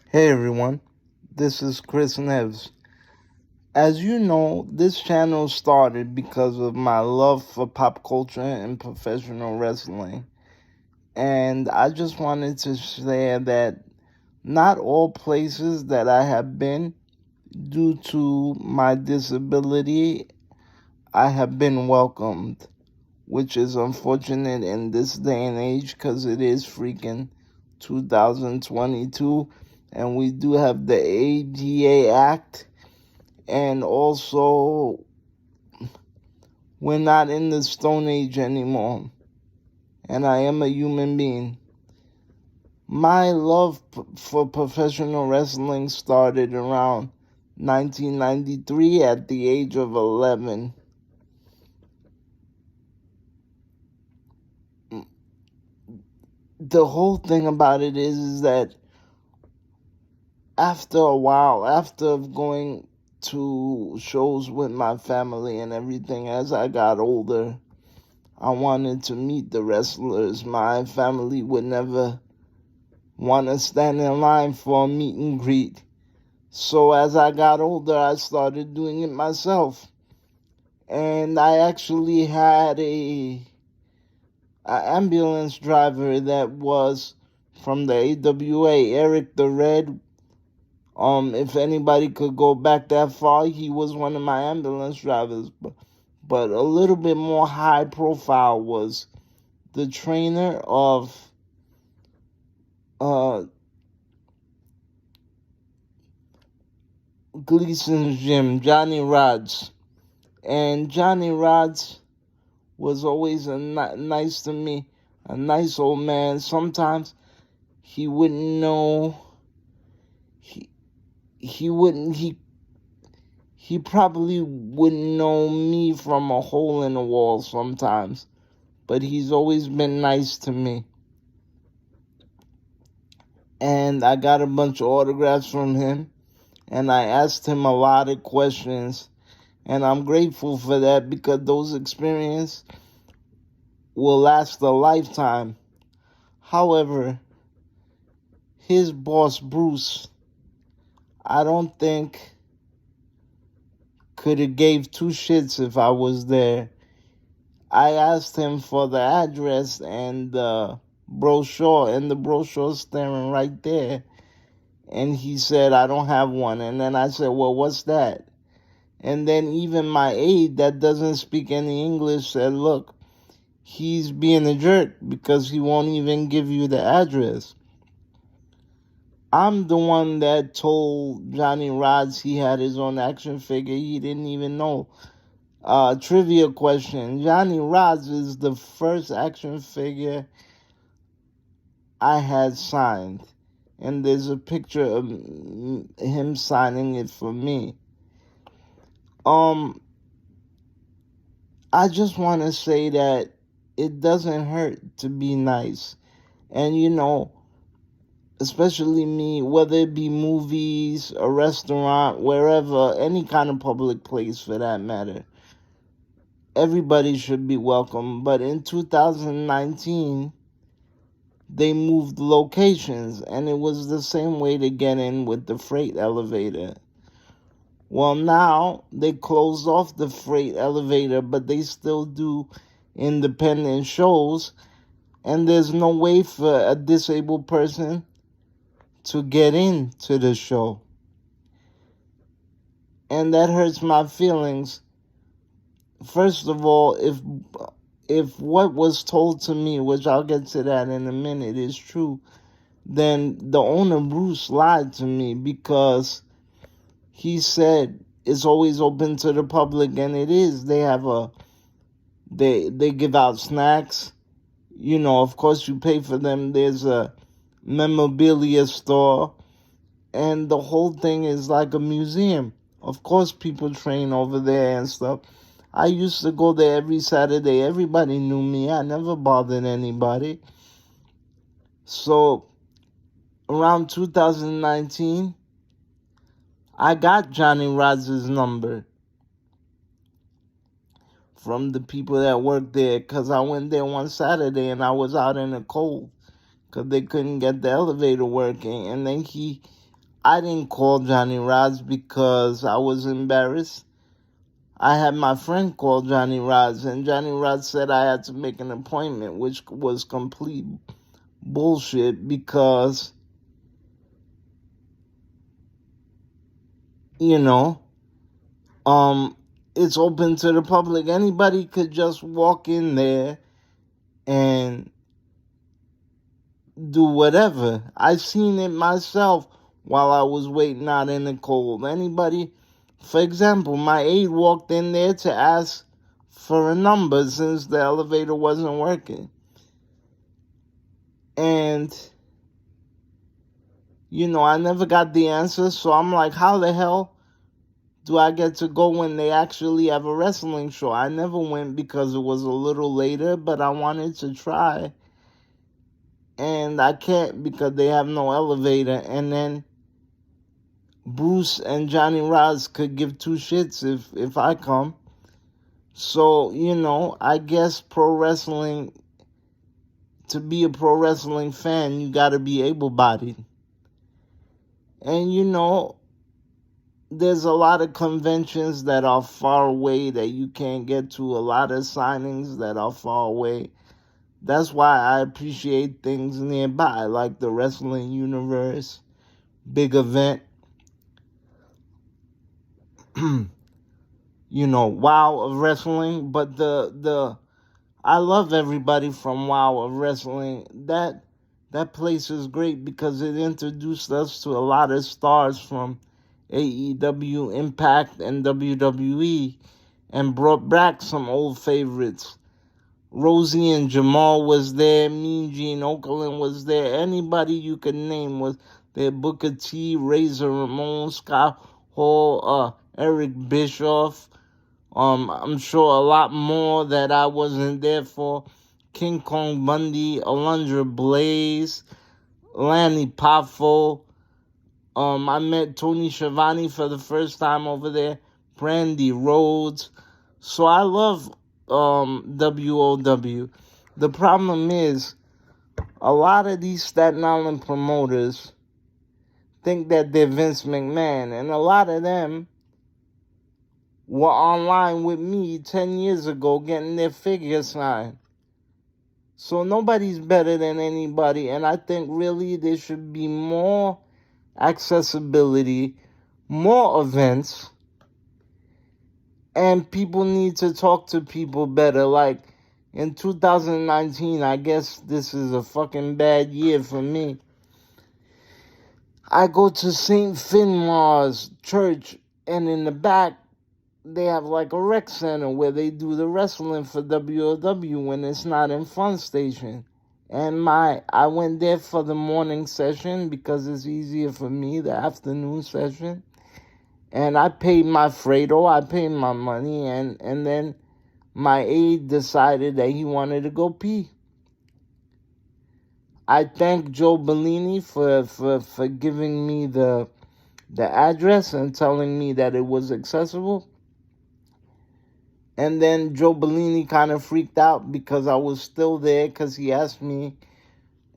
Hey everyone, this is Chris Neves. As you know, this channel started because of my love for pop culture and professional wrestling. And I just wanted to share that not all places that I have been, due to my disability, I have been welcomed, which is unfortunate in this day and age because it is freaking 2022 and we do have the ADA Act, and also we're not in the Stone Age anymore, and I am a human being. My love for professional wrestling started around 1993 at the age of 11. The whole thing about it is that after a while, after going to shows with my family and everything, as I got older, I wanted to meet the wrestlers. My family would never want to stand in line for a meet and greet. So as I got older, I started doing it myself. And I actually had a ambulance driver that was from the AWA, Eric the Red. If anybody could go back that far, he was one of my ambulance drivers. But a little bit more high profile was the trainer of uh, Gleason's Gym, Johnny Rods. And Johnny Rods was always nice to me, a nice old man. Sometimes he wouldn't know, he, he probably wouldn't know me from a hole in the wall sometimes, but he's always been nice to me. And I got a bunch of autographs from him, and I asked him a lot of questions, and I'm grateful for that because those experiences will last a lifetime. However, his boss, Bruce, I don't think could have gave two shits if I was there. I asked him for the address and the brochure, and the brochure's staring right there. And he said, I don't have one. And then I said, well, what's that? And then even my aide that doesn't speak any English said, look, he's being a jerk because he won't even give you the address. I'm the one that told Johnny Rods he had his own action figure. He didn't even know. Trivia question. Johnny Rods is the first action figure I had signed. And there's a picture of him signing it for me. I just want to say that it doesn't hurt to be nice. And especially me, whether it be movies, a restaurant, wherever, any kind of public place for that matter, everybody should be welcome. But in 2019, they moved locations, and it was the same way to get in with the freight elevator. Well, now they closed off the freight elevator, but they still do independent shows, and there's no way for a disabled person to get into the show. And that hurts my feelings. First of all, if what was told to me, which I'll get to that in a minute, is true, then the owner Bruce lied to me because he said it's always open to the public, and it is. They have they give out snacks. Of course you pay for them. There's a memorabilia store, and the whole thing is like a museum. Of course people train over there and stuff. I used to go there every Saturday. Everybody knew me. I never bothered anybody. So around 2019, I got Johnny Rods' number from the people that worked there, because I went there one Saturday and I was out in the cold because they couldn't get the elevator working. And then I didn't call Johnny Rods because I was embarrassed. I had my friend call Johnny Rods, and Johnny Rods said I had to make an appointment, which was complete bullshit because, you know, it's open to the public. Anybody could just walk in there and do whatever. I seen it myself while I was waiting out in the cold. Anybody, for example, my aide walked in there to ask for a number since the elevator wasn't working. And, I never got the answer, so I'm like, how the hell do I get to go when they actually have a wrestling show? I never went because it was a little later, but I wanted to try. And I can't because they have no elevator. And then Bruce and Johnny Rods could give two shits if I come. So, I guess to be a pro wrestling fan, you gotta be able-bodied. And, there's a lot of conventions that are far away that you can't get to, a lot of signings that are far away. That's why I appreciate things nearby, like the Wrestling Universe, big event. WOW of wrestling, but I love everybody from WOW of wrestling. That place is great because it introduced us to a lot of stars from AEW, Impact, and WWE, and brought back some old favorites. Rosie and Jamal was there. Mean Gene Okerlund was there. Anybody you could name was there. Booker T, Razor Ramon, Scott Hall, Eric Bischoff. I'm sure a lot more that I wasn't there for. King Kong Bundy, Alundra Blaze, Lanny Poffo. I met Tony Schiavone for the first time over there. Brandy Rhodes. So I love WOW. The problem is, a lot of these Staten Island promoters think that they're Vince McMahon, and a lot of them were online with me 10 years ago getting their figure signed. So nobody's better than anybody, and I think really there should be more accessibility, more events, and people need to talk to people better. Like in 2019, I guess this is a fucking bad year for me. I go to St. Finmar's Church, and in the back, they have like a rec center where they do the wrestling for WOW when it's not in Fun Station. And I went there for the morning session because it's easier for me, the afternoon session. And I paid my Fredo, I paid my money, and then my aide decided that he wanted to go pee. I thank Joe Bellini for giving me the address and telling me that it was accessible. And then Joe Bellini kind of freaked out because I was still there because he asked me,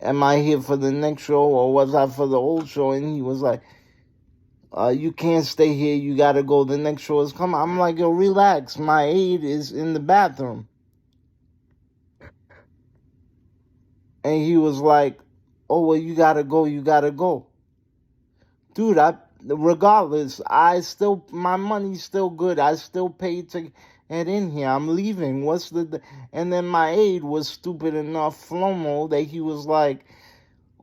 am I here for the next show or was I for the old show? And he was like, you can't stay here. You got to go. The next show is coming. I'm like, yo, relax. My aide is in the bathroom. And he was like, oh, well, you got to go. You got to go. Dude, regardless, my money's still good. I still paid to get in here. I'm leaving. And then my aide was stupid enough, Flomo, that he was like,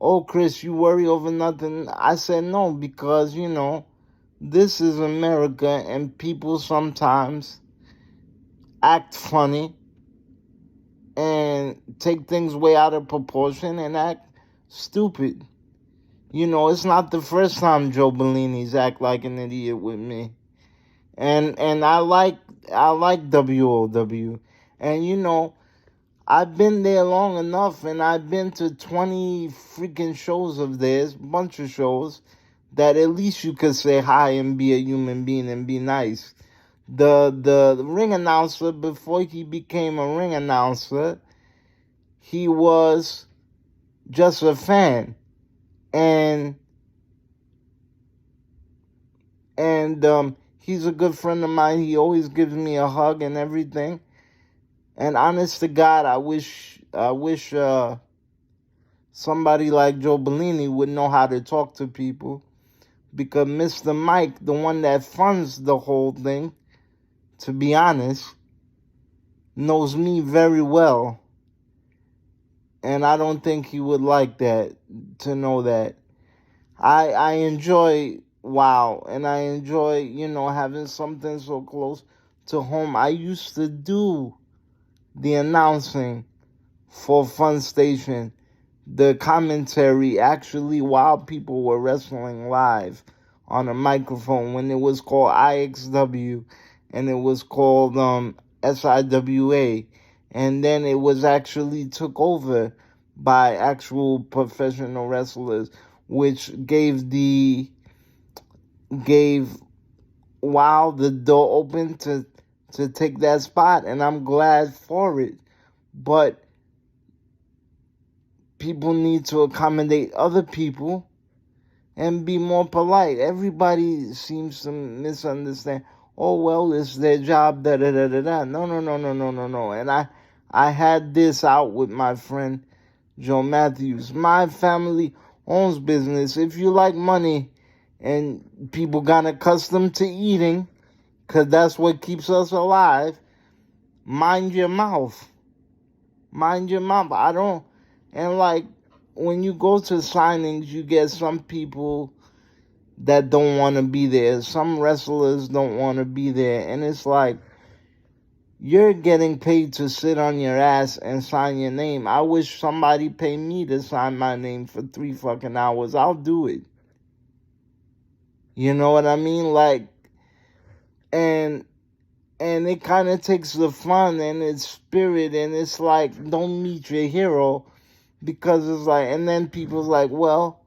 oh, Chris, you worry over nothing. I said no, because, this is America and people sometimes act funny and take things way out of proportion and act stupid. It's not the first time Joe Bellini's act like an idiot with me. And I like WOW. And I've been there long enough, and I've been to 20 freaking shows of theirs, bunch of shows, that at least you could say hi and be a human being and be nice. The ring announcer, before he became a ring announcer, he was just a fan. And And he's a good friend of mine. He always gives me a hug and everything. And honest to God, I wish somebody like Joe Bellini would know how to talk to people, because Mr. Mike, the one that funds the whole thing, to be honest, knows me very well. And I don't think he would like that, to know that. I enjoy WOW, and I enjoy, having something so close to home. I used to do the announcing for Fun Station, the commentary, actually, while people were wrestling live on a microphone, when it was called IXW and it was called SIWA. And then it was actually took over by actual professional wrestlers, which gave WOW the door open to take that spot, and I'm glad for it. But people need to accommodate other people and be more polite. Everybody seems to misunderstand. Oh, well, it's their job, da-da-da-da-da. No. And I had this out with my friend Joe Matthews. My family owns business. If you like money and people got accustomed to eating, because that's what keeps us alive, mind your mouth. Mind your mouth. And like, when you go to signings, you get some people that don't want to be there. Some wrestlers don't want to be there. And it's like, you're getting paid to sit on your ass and sign your name. I wish somebody paid me to sign my name for 3 fucking hours. I'll do it. You know what I mean? Like, and it kind of takes the fun and its spirit, and it's like, don't meet your hero, because it's like, and then people's like, well,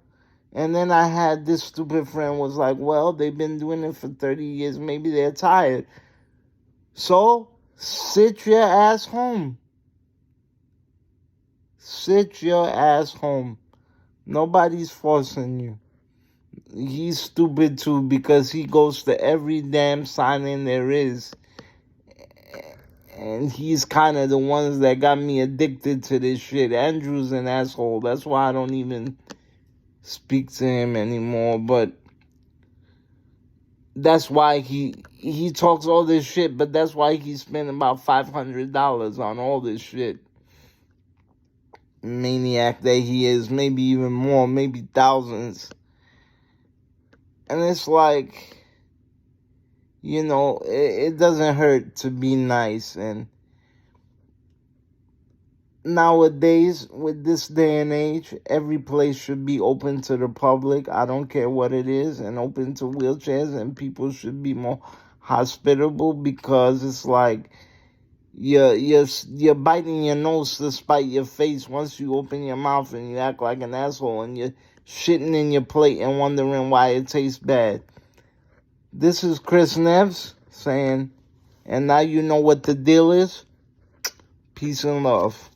and then I had this stupid friend was like, well, they've been doing it for 30 years, maybe they're tired. So, sit your ass home. Sit your ass home. Nobody's forcing you. He's stupid too, because he goes to every damn signing there is. And he's kind of the ones that got me addicted to this shit. Andrew's an asshole. That's why I don't even speak to him anymore. But that's why he talks all this shit. But that's why he spent about $500 on all this shit. Maniac that he is. Maybe even more. Maybe thousands. And it's like, it doesn't hurt to be nice. And nowadays, with this day and age, every place should be open to the public. I don't care what it is, and open to wheelchairs, and people should be more hospitable, because it's like you're biting your nose to spite your face once you open your mouth and you act like an asshole, and you're shitting in your plate and wondering why it tastes bad. This is Chris Neves saying, and now you know what the deal is. Peace and love.